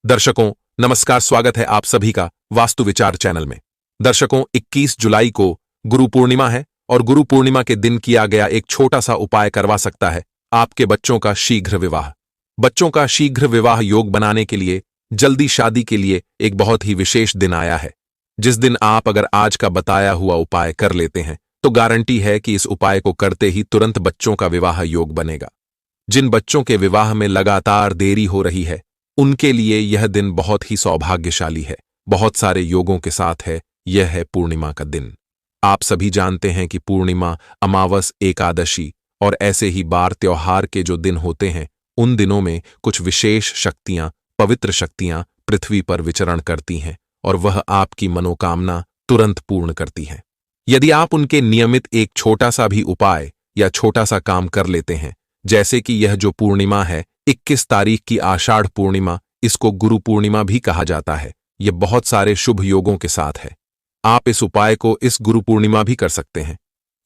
दर्शकों नमस्कार, स्वागत है आप सभी का वास्तु विचार चैनल में। दर्शकों 21 जुलाई को गुरु पूर्णिमा है और गुरु पूर्णिमा के दिन किया गया एक छोटा सा उपाय करवा सकता है आपके बच्चों का शीघ्र विवाह। बच्चों का शीघ्र विवाह योग बनाने के लिए, जल्दी शादी के लिए एक बहुत ही विशेष दिन आया है, जिस दिन आप अगर आज का बताया हुआ उपाय कर लेते हैं तो गारंटी है कि इस उपाय को करते ही तुरंत बच्चों का विवाह योग बनेगा। जिन बच्चों के विवाह में लगातार देरी हो रही है उनके लिए यह दिन बहुत ही सौभाग्यशाली है, बहुत सारे योगों के साथ है। यह है पूर्णिमा का दिन। आप सभी जानते हैं कि पूर्णिमा, अमावस, एकादशी और ऐसे ही बार त्योहार के जो दिन होते हैं उन दिनों में कुछ विशेष शक्तियां, पवित्र शक्तियां पृथ्वी पर विचरण करती हैं और वह आपकी मनोकामना तुरंत पूर्ण करती हैं। यदि आप उनके नियमित एक छोटा सा भी उपाय या छोटा सा काम कर लेते हैं, जैसे कि यह जो पूर्णिमा है 21 तारीख की आषाढ़ पूर्णिमा, इसको गुरु पूर्णिमा भी कहा जाता है, यह बहुत सारे शुभ योगों के साथ है। आप इस उपाय को इस गुरु पूर्णिमा भी कर सकते हैं,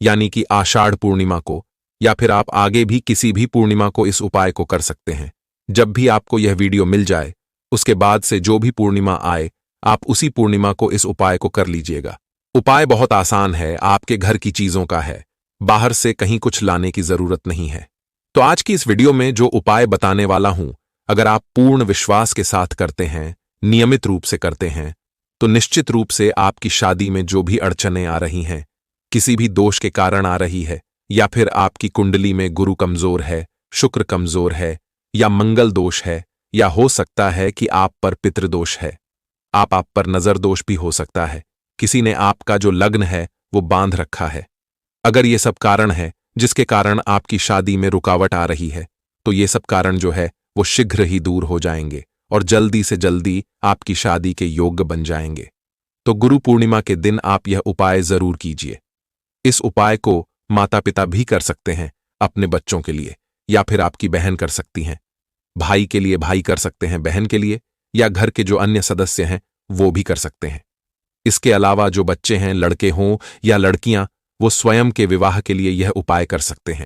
यानी कि आषाढ़ पूर्णिमा को, या फिर आप आगे भी किसी भी पूर्णिमा को इस उपाय को कर सकते हैं। जब भी आपको यह वीडियो मिल जाए उसके बाद से जो भी पूर्णिमा आए आप उसी पूर्णिमा को इस उपाय को कर लीजिएगा। उपाय बहुत आसान है, आपके घर की चीजों का है, बाहर से कहीं कुछ लाने की जरूरत नहीं है। तो आज की इस वीडियो में जो उपाय बताने वाला हूं, अगर आप पूर्ण विश्वास के साथ करते हैं, नियमित रूप से करते हैं, तो निश्चित रूप से आपकी शादी में जो भी अड़चनें आ रही हैं, किसी भी दोष के कारण आ रही है, या फिर आपकी कुंडली में गुरु कमजोर है, शुक्र कमजोर है, या मंगल दोष है, या हो सकता है कि आप पर पितृदोष है, आप पर नजर दोष भी हो सकता है, किसी ने आपका जो लग्न है वो बांध रखा है। अगर ये सब कारण है जिसके कारण आपकी शादी में रुकावट आ रही है, तो ये सब कारण जो है वो शीघ्र ही दूर हो जाएंगे और जल्दी से जल्दी आपकी शादी के योग्य बन जाएंगे। तो गुरु पूर्णिमा के दिन आप यह उपाय जरूर कीजिए। इस उपाय को माता पिता भी कर सकते हैं अपने बच्चों के लिए, या फिर आपकी बहन कर सकती हैं, भाई के लिए भाई कर सकते हैं बहन के लिए, या घर के जो अन्य सदस्य हैं वो भी कर सकते हैं। इसके अलावा जो बच्चे हैं, लड़के हों या लड़कियां, वो स्वयं के विवाह के लिए यह उपाय कर सकते हैं।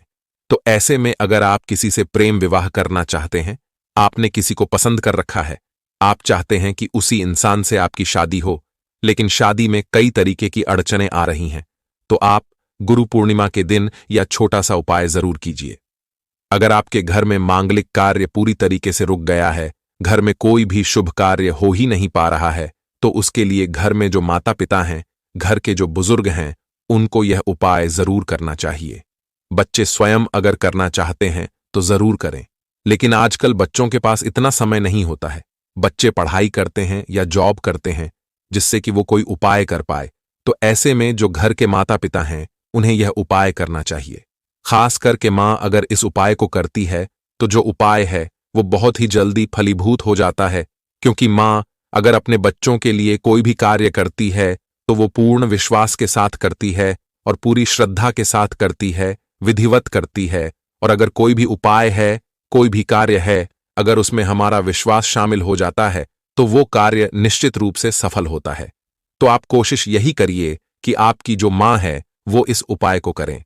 तो ऐसे में अगर आप किसी से प्रेम विवाह करना चाहते हैं, आपने किसी को पसंद कर रखा है, आप चाहते हैं कि उसी इंसान से आपकी शादी हो, लेकिन शादी में कई तरीके की अड़चनें आ रही हैं, तो आप गुरु पूर्णिमा के दिन यह छोटा सा उपाय जरूर कीजिए। अगर आपके घर में मांगलिक कार्य पूरी तरीके से रुक गया है, घर में कोई भी शुभ कार्य हो ही नहीं पा रहा है, तो उसके लिए घर में जो माता पिता हैं, घर के जो बुजुर्ग हैं, उनको यह उपाय जरूर करना चाहिए। बच्चे स्वयं अगर करना चाहते हैं तो जरूर करें, लेकिन आजकल बच्चों के पास इतना समय नहीं होता है। बच्चे पढ़ाई करते हैं या जॉब करते हैं जिससे कि वो कोई उपाय कर पाए, तो ऐसे में जो घर के माता पिता हैं उन्हें यह उपाय करना चाहिए। खास करके माँ अगर इस उपाय को करती है तो जो उपाय है वो बहुत ही जल्दी फलीभूत हो जाता है, क्योंकि माँ अगर अपने बच्चों के लिए कोई भी कार्य करती है तो वो पूर्ण विश्वास के साथ करती है और पूरी श्रद्धा के साथ करती है, विधिवत करती है। और अगर कोई भी उपाय है, कोई भी कार्य है, अगर उसमें हमारा विश्वास शामिल हो जाता है तो वो कार्य निश्चित रूप से सफल होता है। तो आप कोशिश यही करिए कि आपकी जो माँ है वो इस उपाय को करें।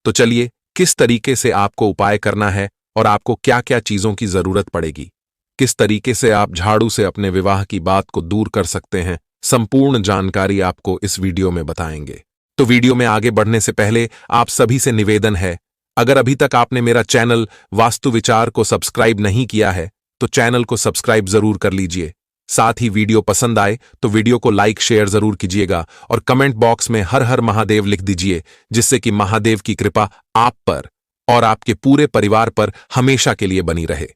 तो चलिए किस तरीके से आपको उपाय करना है और आपको क्या क्या चीजों की जरूरत पड़ेगी, किस तरीके से आप झाड़ू से अपने विवाह की बात को दूर कर सकते हैं, संपूर्ण जानकारी आपको इस वीडियो में बताएंगे। तो वीडियो में आगे बढ़ने से पहले आप सभी से निवेदन है, अगर अभी तक आपने मेरा चैनल वास्तु विचार को सब्सक्राइब नहीं किया है तो चैनल को सब्सक्राइब जरूर कर लीजिए। साथ ही वीडियो पसंद आए तो वीडियो को लाइक शेयर जरूर कीजिएगा और कमेंट बॉक्स में हर हर महादेव लिख दीजिए, जिससे कि महादेव की कृपा आप पर और आपके पूरे परिवार पर हमेशा के लिए बनी रहे।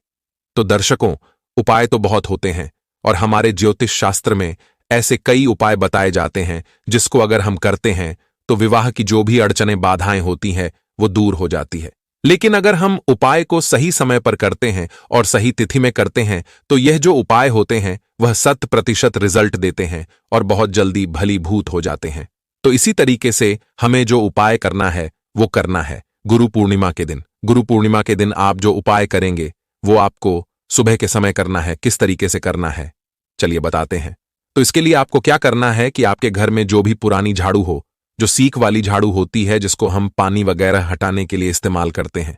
तो दर्शकों, उपाय तो बहुत होते हैं और हमारे ज्योतिष शास्त्र में ऐसे कई उपाय बताए जाते हैं जिसको अगर हम करते हैं तो विवाह की जो भी अड़चनें, बाधाएं होती हैं वो दूर हो जाती है। लेकिन अगर हम उपाय को सही समय पर करते हैं और सही तिथि में करते हैं तो यह जो उपाय होते हैं वह 100% रिजल्ट देते हैं और बहुत जल्दी भलीभूत हो जाते हैं। तो इसी तरीके से हमें जो उपाय करना है वो करना है गुरु पूर्णिमा के दिन। गुरु पूर्णिमा के दिन आप जो उपाय करेंगे वो आपको सुबह के समय करना है। किस तरीके से करना है चलिए बताते हैं। तो इसके लिए आपको क्या करना है कि आपके घर में जो भी पुरानी झाड़ू हो, जो सीक वाली झाड़ू होती है जिसको हम पानी वगैरह हटाने के लिए इस्तेमाल करते हैं,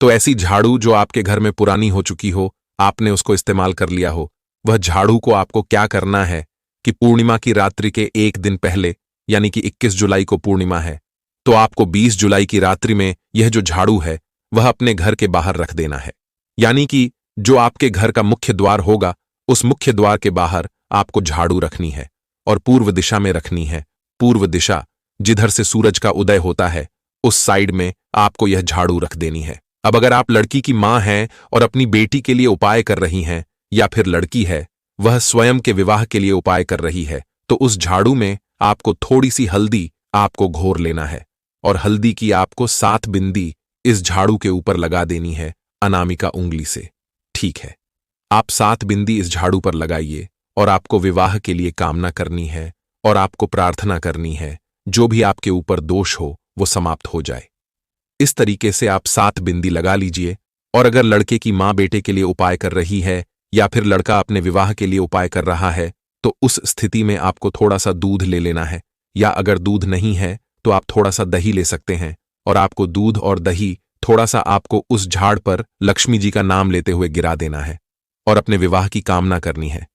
तो ऐसी झाड़ू जो आपके घर में पुरानी हो चुकी हो, आपने उसको इस्तेमाल कर लिया हो, वह झाड़ू को आपको क्या करना है कि पूर्णिमा की रात्रि के एक दिन पहले, यानी कि 21 जुलाई को पूर्णिमा है, तो आपको 20 जुलाई की रात्रि में यह जो झाड़ू है वह अपने घर के बाहर रख देना है। यानी कि जो आपके घर का मुख्य द्वार होगा उस मुख्य द्वार के बाहर आपको झाड़ू रखनी है और पूर्व दिशा में रखनी है। पूर्व दिशा जिधर से सूरज का उदय होता है उस साइड में आपको यह झाड़ू रख देनी है। अब अगर आप लड़की की मां हैं और अपनी बेटी के लिए उपाय कर रही हैं, या फिर लड़की है वह स्वयं के विवाह के लिए उपाय कर रही है, तो उस झाड़ू में आपको थोड़ी सी हल्दी आपको घोर लेना है और हल्दी की आपको 7 बिंदी इस झाड़ू के ऊपर लगा देनी है अनामिका उंगली से। ठीक है, आप 7 बिंदी इस झाड़ू पर लगाइए और आपको विवाह के लिए कामना करनी है और आपको प्रार्थना करनी है जो भी आपके ऊपर दोष हो वो समाप्त हो जाए। इस तरीके से आप 7 बिंदी लगा लीजिए। और अगर लड़के की मां बेटे के लिए उपाय कर रही है या फिर लड़का अपने विवाह के लिए उपाय कर रहा है, तो उस स्थिति में आपको थोड़ा सा दूध ले लेना है, या अगर दूध नहीं है तो आप थोड़ा सा दही ले सकते हैं और आपको दूध और दही थोड़ा सा आपको उस झाड़ पर लक्ष्मी जी का नाम लेते हुए गिरा देना है और अपने विवाह की कामना करनी है।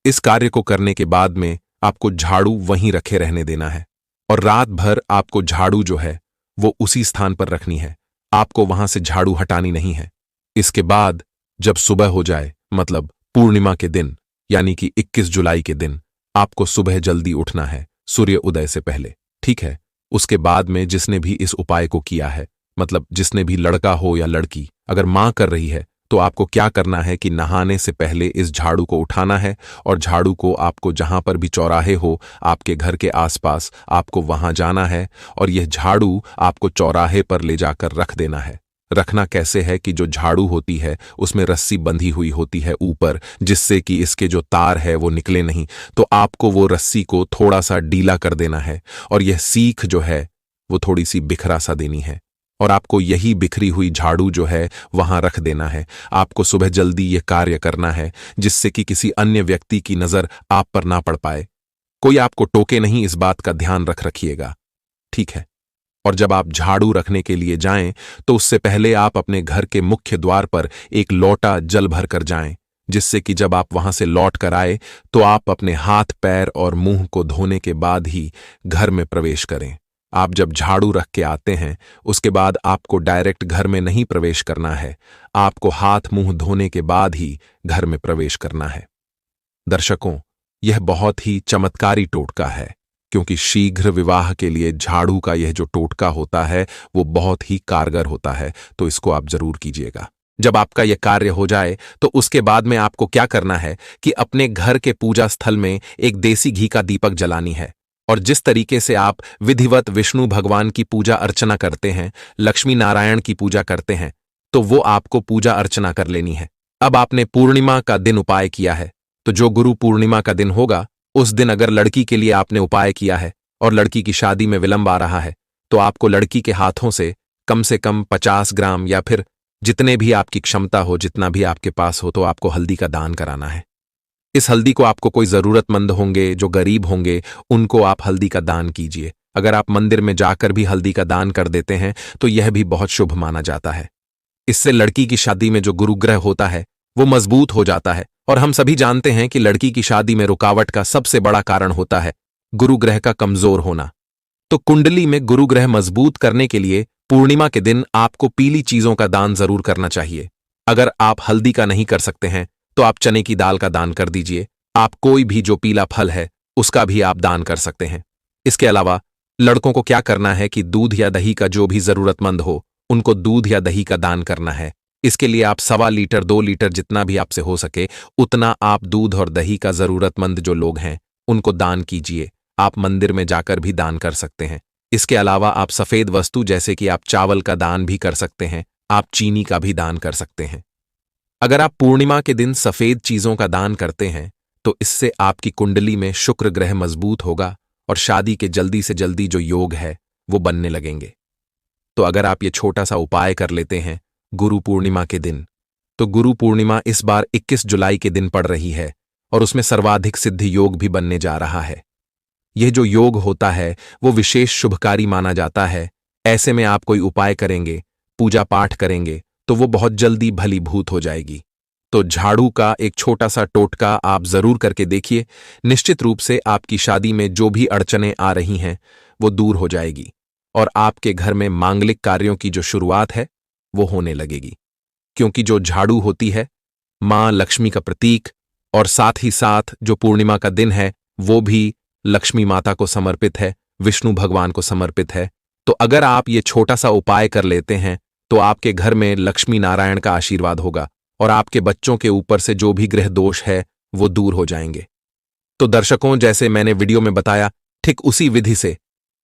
इस कार्य को करने के बाद में आपको झाड़ू वहीं रखे रहने देना है और रात भर आपको झाड़ू जो है वो उसी स्थान पर रखनी है, आपको वहां से झाड़ू हटानी नहीं है। इसके बाद जब सुबह हो जाए, मतलब पूर्णिमा के दिन यानी कि 21 जुलाई के दिन, आपको सुबह जल्दी उठना है सूर्य उदय से पहले। ठीक है, उसके बाद में जिसने भी इस उपाय को किया है, मतलब जिसने भी लड़का हो या लड़की, अगर मां कर रही है तो आपको क्या करना है कि नहाने से पहले इस झाड़ू को उठाना है और झाड़ू को आपको जहां पर भी चौराहे हो आपके घर के आसपास आपको वहां जाना है और यह झाड़ू आपको चौराहे पर ले जाकर रख देना है। रखना कैसे है कि जो झाड़ू होती है उसमें रस्सी बंधी हुई होती है ऊपर, जिससे कि इसके जो तार है वो निकले नहीं, तो आपको वो रस्सी को थोड़ा सा ढीला कर देना है और यह सीख जो है वो थोड़ी सी बिखरा सा देनी है और आपको यही बिखरी हुई झाड़ू जो है वहां रख देना है। आपको सुबह जल्दी यह कार्य करना है जिससे कि किसी अन्य व्यक्ति की नजर आप पर ना पड़ पाए, कोई आपको टोके नहीं, इस बात का ध्यान रखिएगा। ठीक है, और जब आप झाड़ू रखने के लिए जाएं तो उससे पहले आप अपने घर के मुख्य द्वार पर एक लोटा जल भर कर जाएं, जिससे कि जब आप वहां से लौट कर आए तो आप अपने हाथ पैर और मुंह को धोने के बाद ही घर में प्रवेश करें। आप जब झाड़ू रख के आते हैं उसके बाद आपको डायरेक्ट घर में नहीं प्रवेश करना है, आपको हाथ मुंह धोने के बाद ही घर में प्रवेश करना है। दर्शकों, यह बहुत ही चमत्कारी टोटका है, क्योंकि शीघ्र विवाह के लिए झाड़ू का यह जो टोटका होता है वो बहुत ही कारगर होता है, तो इसको आप जरूर कीजिएगा। जब आपका यह कार्य हो जाए तो उसके बाद में आपको क्या करना है कि अपने घर के पूजा स्थल में एक देसी घी का दीपक जलानी है और जिस तरीके से आप विधिवत विष्णु भगवान की पूजा अर्चना करते हैं, लक्ष्मी नारायण की पूजा करते हैं, तो वो आपको पूजा अर्चना कर लेनी है। अब आपने पूर्णिमा का दिन उपाय किया है, तो जो गुरु पूर्णिमा का दिन होगा उस दिन अगर लड़की के लिए आपने उपाय किया है और लड़की की शादी में विलंब आ रहा है, तो आपको लड़की के हाथों से कम 50 ग्राम या फिर जितने भी आपकी क्षमता हो, जितना भी आपके पास हो, तो आपको हल्दी का दान कराना है। इस हल्दी को आपको कोई जरूरतमंद होंगे, जो गरीब होंगे, उनको आप हल्दी का दान कीजिए। अगर आप मंदिर में जाकर भी हल्दी का दान कर देते हैं तो यह भी बहुत शुभ माना जाता है। इससे लड़की की शादी में जो गुरुग्रह होता है वो मजबूत हो जाता है और हम सभी जानते हैं कि लड़की की शादी में रुकावट का सबसे बड़ा कारण होता है गुरुग्रह का कमजोर होना। तो कुंडली में गुरुग्रह मजबूत करने के लिए पूर्णिमा के दिन आपको पीली चीजों का दान जरूर करना चाहिए। अगर आप हल्दी का नहीं कर सकते हैं तो आप चने की दाल का दान कर दीजिए। आप कोई भी जो पीला फल है उसका भी आप दान कर सकते हैं। इसके अलावा लड़कों को क्या करना है कि दूध या दही का जो भी जरूरतमंद हो उनको दूध या दही का दान करना है। इसके लिए आप 1.25 लीटर 2 लीटर जितना भी आपसे हो सके उतना आप दूध और दही का जरूरतमंद जो लोग हैं उनको दान कीजिए। आप मंदिर में जाकर भी दान कर सकते हैं। इसके अलावा आप सफेद वस्तु जैसे कि आप चावल का दान भी कर सकते हैं, आप चीनी का भी दान कर सकते हैं। अगर आप पूर्णिमा के दिन सफेद चीजों का दान करते हैं तो इससे आपकी कुंडली में शुक्र ग्रह मजबूत होगा और शादी के जल्दी से जल्दी जो योग है वो बनने लगेंगे। तो अगर आप ये छोटा सा उपाय कर लेते हैं गुरु पूर्णिमा के दिन, तो गुरु पूर्णिमा इस बार 21 जुलाई के दिन पड़ रही है और उसमें सर्वाधिक सिद्धि योग भी बनने जा रहा है। यह जो योग होता है वो विशेष शुभकारी माना जाता है। ऐसे में आप कोई उपाय करेंगे, पूजा पाठ करेंगे तो वो बहुत जल्दी भलीभूत हो जाएगी। तो झाड़ू का एक छोटा सा टोटका आप जरूर करके देखिए। निश्चित रूप से आपकी शादी में जो भी अड़चनें आ रही हैं वो दूर हो जाएगी और आपके घर में मांगलिक कार्यों की जो शुरुआत है वो होने लगेगी। क्योंकि जो झाड़ू होती है मां लक्ष्मी का प्रतीक और साथ ही साथ जो पूर्णिमा का दिन है वो भी लक्ष्मी माता को समर्पित है, विष्णु भगवान को समर्पित है। तो अगर आप ये छोटा सा उपाय कर लेते हैं तो आपके घर में लक्ष्मी नारायण का आशीर्वाद होगा और आपके बच्चों के ऊपर से जो भी ग्रह दोष है वो दूर हो जाएंगे। तो दर्शकों, जैसे मैंने वीडियो में बताया ठीक उसी विधि से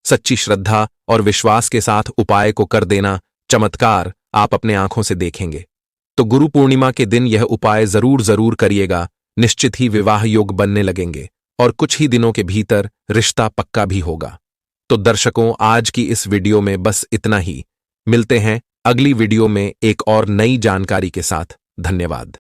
सच्ची श्रद्धा और विश्वास के साथ उपाय को कर देना, चमत्कार आप अपने आंखों से देखेंगे। तो गुरु पूर्णिमा के दिन यह उपाय जरूर जरूर करिएगा, निश्चित ही विवाह योग बनने लगेंगे और कुछ ही दिनों के भीतर रिश्ता पक्का भी होगा। तो दर्शकों, आज की इस वीडियो में बस इतना ही। मिलते हैं अगली वीडियो में एक और नई जानकारी के साथ। धन्यवाद।